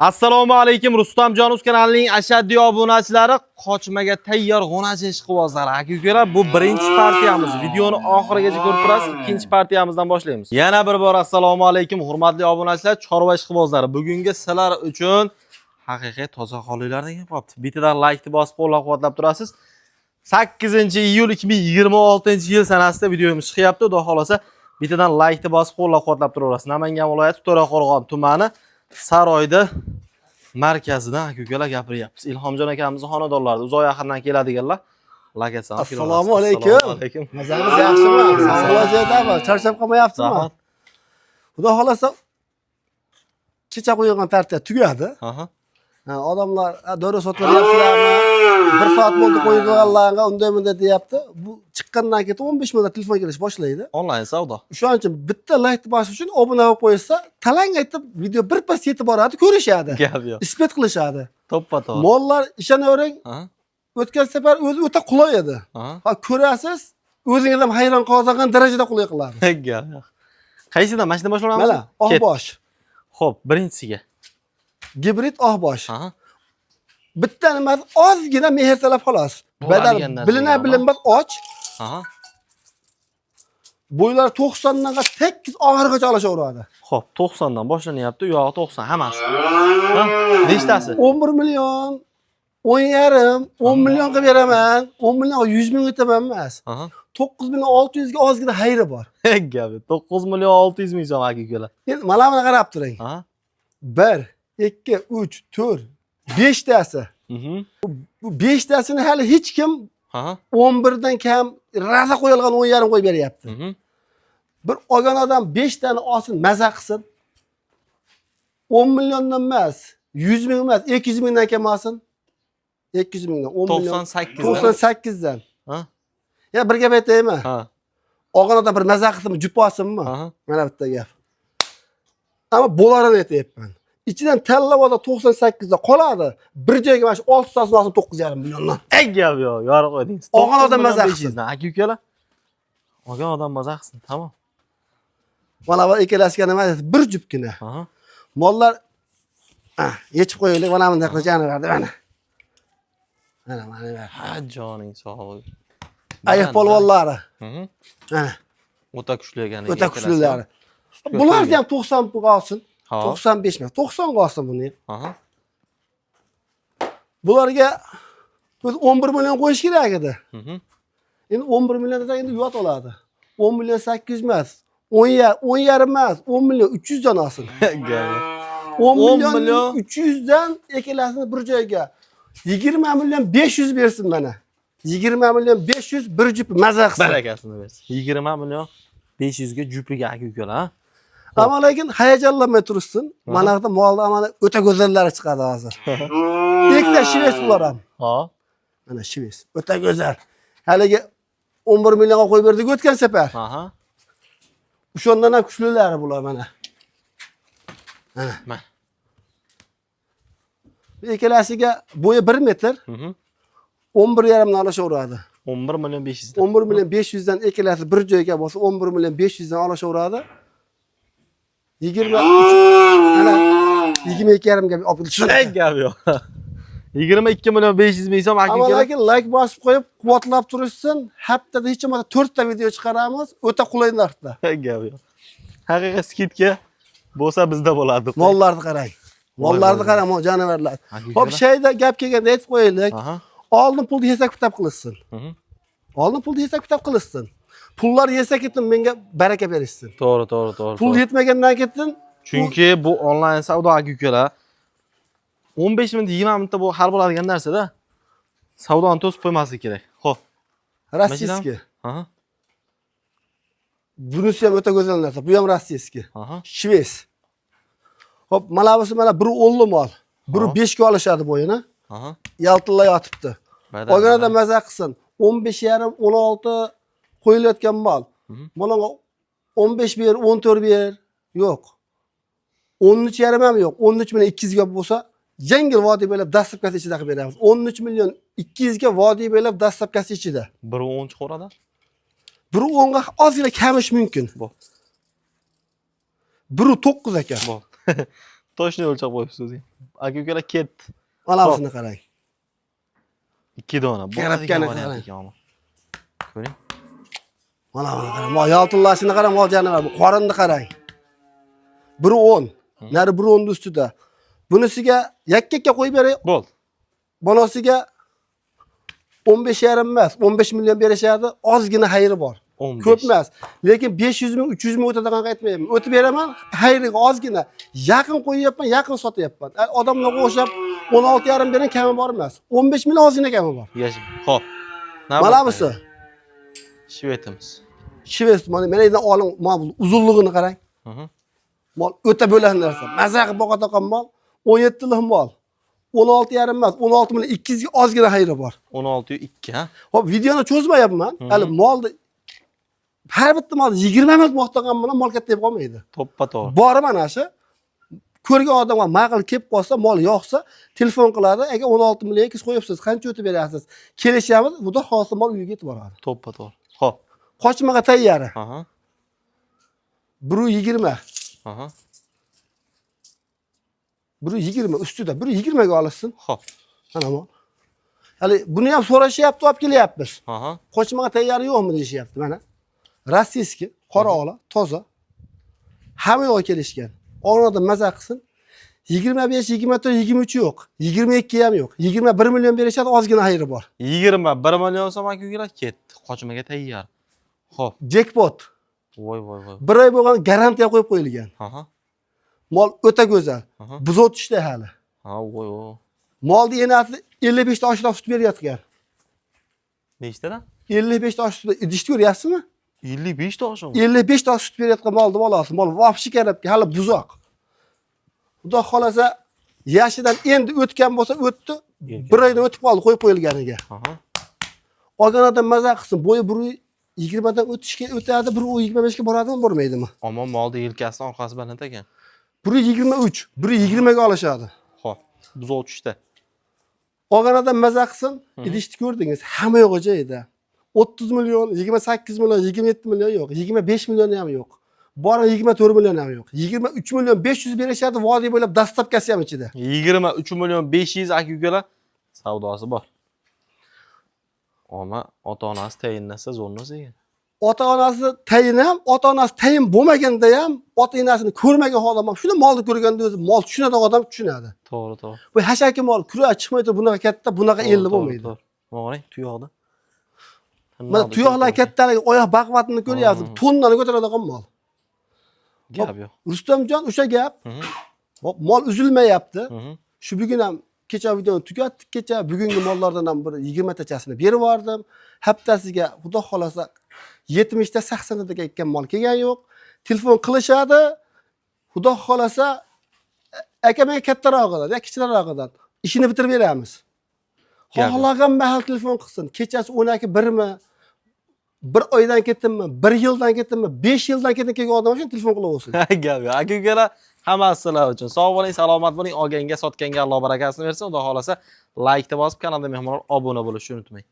Assalomu alaykum, Rustamjonuz kanalining ashaddiy obunachilari, qochmaga tayyor g'onachi ishqibozlari. Aka-ukalar, bu birinchi partiyamiz. Videoni oxirigacha ko'rib turasiz. Ikkinchi partiyamizdan boshlaymiz. Yana bir bor assalomu alaykum, hurmatli obunachilar, chorva ishqibozlari. Bugungi sizlar uchun haqiqiy toza qolinglarni qopti. Bittadan like bosib qo'llab-quvvatlab turasiz. 8-iyul 2026-yil sanasida videomiz chiqyapti. Xudo xolasa, bittadan like bosib qo'llab-quvvatlab turaverasiz. Namangan viloyati To'raqo'rg'on tumani Saroyda markazidan aka-ukalar gapiryapmiz. Ilhomjon akamizning xonadonlarida uzoq yaqindan keladiganlar. Lokatsiya. Assalomu alaykum. Mazangiz yaxshimi? Sog'lig'ingizmi? Charchab qolmayapsizmi? Xudo xolasa kecha qo'yilgan partiya tugadi. Odamlar dori sotib olyapsizlarmi? 1 soat bo'ldi qo'yilganlarga undaymi deyapti. Bu chiqqandan keyin 15 minutda telefon kelish boshlaydi. Onlayn savdo. Shuning uchun bitta like bosish uchun obuna bo'lib qo'ysa, talang aytib video birpas yetib boradi, ko'rishadi. Gap yo'q. Isbot qilishadi. To'ppa-to'g'ri. Mollar ishonavering. O'tgan safar o'zi o'ta qulay edi. Ha ko'rasiz, o'zingiz ham hayron qoladigan darajada qulay qiladi. Gap yo'q. Qaysidan mashina boshlanamiz? Mana, oqbosh. Xo'p, birinchisiga. Gibrid oqbosh. Bitta nima ozgina mehr talab xolos. Badal bilinmas och. Bo'ylar 90 dan 8 oxirigacha olashaveradi. Xo'p, 90 dan boshlanyapti, u yog'i 90 hammasi. Nechtasi? 11 million, 10,5, 10 million qilib beraman. 10 million 100 ming o'taman emas. 9 million 600 ga ozgina xayri bor. Gapi, 9 million 600 ming so'm aka-ukalar. Endi mana buni qarab turing. 1, 2, 3, 4, 5 tasi. Bu 5 tasini hali hech kim 11 dan kam raza qo'yilgan 10,5 qo'yib beryapti. Bir olgan odam 5 tani olsin, maza qilsin. 10 milliondan emas, 100 ming emas, 200 mingdan kam olsin. 200 mingdan 10 million 98 dan. Ya bir gap aytaymi? Olgan odam bir maza qilsinmi, jup olsinmi? Mana bitta gap. Ammo bo'larini aytayapman. İçinden tanlab olsa 98 da qoladi. Bir joyga mana shu 6 tasini olsin 9,5 milliondan. Gap yo'q, yorib qo'ydingiz. Olgan odam maza qilsin. Aka-ukalar. Olgan odam maza qilsin, tamam. Mana bu ikkalasiga nima deydi? Bir jupgina. Mollar yechib qo'yaylik, mana bunday qilib janaverdi mana. Mana. Ha, joning sog'. Ayiq polvonlari. Mana. O'ta kuchli ekan. O'ta kuchlilari. Bularni ham 90 pul olsin. 95 emas, 90 ga olsin buni. Bularga 11 million qo'yish kerak edi. Endi 11 million desa endi yot oladi. 10 million 800 emas, 10,5 emas, 10 million 300 dan olsin. 10 million 300 dan ikkalasini bir joyga 20 million 500 bersin mana. 20 million 500 bir jup maza qilsin. Barakasini bersin. 20 million 500 ga jupliga aka-ukalar. Ama lekin hayajonlanmay tursin. Mana bu molda mana o'ta go'zallari chiqadi hozir. Ikkita shves bular ham. Mana shves. O'ta go'zal. Haligi 11 millionga qo'yib berdik o'tgan safar. O'shandan ham kuchlilari bular mana. Mana. Ikkalasiga bo'yi 1 metr. 11,5 dan olashaveradi. 11 million 500 dan. 11 million 500 dan ikkalasi bir joyga bo'lsa 11 million 500 dan olashaveradi. 23 ana 22,5 ga olib kelishdi. Gap yo'q. 22 million 500 ming so'm aka-ukalar. Ammo lekin like bosib qo'yib, quvvatlab turishsin. Haftada hech bo'lmasa 4 ta video chiqaramiz, o'ta qulay narxda. Gap yo'q. Haqiqiy skidka bo'lsa bizda bo'ladi. Mollarni qarang. Mollarni qarang, jonivorlar. Xo'p, shayda gap kelganda aytib qo'yaylik. Oldin pulni hisob-kitob qilsin. Oldin pulni hisob-kitob qilsin. Pullar yesa ketin menga baraka berishsin. To'g'ri. Pul yetmagandan ketin. Chunki bu onlayn savdo aka-ukalar 15 minut 20 minutda bu hal bo'ladigan narsa-da. Savdoni to'sib qo'ymaslik kerak. Xo'p. Rossiyskiy. Bunisi ham o'ta go'zal narsa. Bu ham rossiyskiy. Shves. Xo'p, mana busi mana bir o'lli mol. Biri 5 ga olishadi bo'yini. Yaltillay yotibdi. Olganada maza qilsin. 15,5, 16 qo'yilayotgan mol. Malanga 15 ber, 14 ber. Yo'q. 13,5 ham yo'q. 13 million 200 ga bo'lsa, yengil vodiy bo'ylab dastlabkasi ichida qilib beramiz. 13 million 200 ga vodiy bo'ylab dastlabkasi ichida. 1.10 chiqaradi. 1.10 ga ozgina kamish mumkin. Bu. 1.9 ekan. Toshni o'lchab qo'yibsiz o'zingiz. aka ukalar ketdi. Mana buni qarang. 2 dona. Yaratgani Bo'ladigan qarang. ekan ama. Ko'ring. Mana buni qarang. Mo yaltillashini qarang, mo janavar. Bu qorinni qarang. Biri 10, nari biri 10 ustida. Bunisiga yakka qo'yib beray. Bo'ldi. Bonosiga 15,5 emas, 15 million berishadi. Ozgina xayri bor. 15. Ko'p emas. Lekin 500 ming, 300 ming o'tadigan aytmayman. O'tib beraman, xayriga ozgina. Yaqin qo'yyapman, yaqin sotyapman. Odamlarga o'xshab 16,5 bering kami bor emas. 15 million ozgina kami bor. Yashib. Xo'p. Mana bunisi. Shvetimiz. Shvets, mana mendan oling, mana uzunligini qarang. Mol o'ta bo'lgan narsa. Maza qilib boqadigan mol 17 yillik mol. 16,5 emas, 16 million 200 ga ozgina xayri bor. 16,2 ha. Hop, videoni cho'zmayapman. Hali molni har bitta mol 20 minut maqtagan bilan mol katta deb qolmaydi. To'ppa-to'g'ri. Bori mana shu. Ko'rgan odamga ma'qul kelib qolsa, mol yo'qsa, telefon qiladi. Aka 16 million kiz qo'yibsiz, qancha o'tib berasiz? Kelishamiz, xudo xohlasa mol uyga yetib boradi. To'ppa-to'g'ri. Xo'p. Qochmaga tayyor. Aha. 120. Aha. 120 ustida, 120 ga olishsin. Xo'p. Mana mol. Hali buni ham so'rashyapti, olib kelyapmiz. Aha. Qochmaga tayyor yo'qmi deyishyapti mana. Rossiyskiy, qora ola, toza. Hamma yo'q kelishgan. O'rnida maza qilsin. 25, 24, 23 yo'q. 22 ham yo'q. 21 million berishadi, ozgina xayri bor. 21 million so'm aka ukalar ketdi. Qochmaga tayyor. Xo'p. Jackpot. Voy. Bir oy bo'lgan garantiya qo'yib qo'yilgan. Aha. Mol o'ta go'zal. Aha. Biz o'tishda hali. Ha, voy. Molni enasi 55 ta oshdan sut berayotgan. Nechtadan? 55 ta osh sut idishni ko'ryapsizmi? 55 ta oshmi? 55 ta sut berayotgan molni bolasi. Mol vobshi kerak, hali buzoq. Xudo xolasa yashidan endi o'tgan bo'lsa o'tdi. Bir oydan o'tib qoldi qo'yib qo'yilganiga. Aha. Olgan odam maza qilsin. Bo'yi 120 dan o'tadi, 125 ga boradimi, bormaydimi? Ammo molni yelkasidan orqasi baland ekan. 123, 120 ga olishadi. Xo'p. Biz o'tishda. Olgan odam maza qilsin, idishni ko'rdingiz, hamma yo'q joyida. 30 million, 28 million, 27 million yo'q, 25 million ham yo'q. Bori 24 million ham yo'q. 23 million 500 berishadi, vodiy bo'ylab dastlabkasi ham ichida. 23 million 500 aka ukalar savdosi bor. Ammo ota-onasi tayinlasa zo'rnasi ekan. Ota-onasi tayin ham, ota-onasi tayin bo'lmaganda ham, ota-onasini ko'rmagan holda ham shuni molni ko'rganda o'zi mol tushunadigan odam tushunadi. To'g'ri. Bu hashaki mol kura chiqmaydi, bunaqa katta, bunaqa 50 bo'lmaydi. To'g'ri, tuyoqda. Mana tuyoqlar kattaligi, oyoq baqvatini ko'ryapsiz. Tonnani ko'taradigan mol. Gap yo'q. Rustamjon o'sha gap. Hop, mol uzilmayapti. Shu bugun ham kecha videoni tugatdik, kecha bugungi mollardan ham bir 20 tachasini berib yubordim. Haftasiga xudo xolasa 70 ta 80 ta ketgan mol kelgan yo'q. Telefon qilishadi. Xudo xolasa aka menga kattarog'idan, yoki kichikroqdan ishini bitirib beramiz. Xohlagan mahal telefon qilsin. Kechasi 12 1mi? 1 oydan ketdimmi? 1 yildan ketdimmi? 5 yildan kelgan odam uchun telefon qilib olsin. Gap yo'q. Aka ukalar hammasi sizlar uchun. Sog' bo'ling, salomat bo'ling. Olganga, sotganga Alloh barakasini bersin. Xudo xolasa like deb bosib, kanalga mehmonlar obuna bo'lishni unutmang.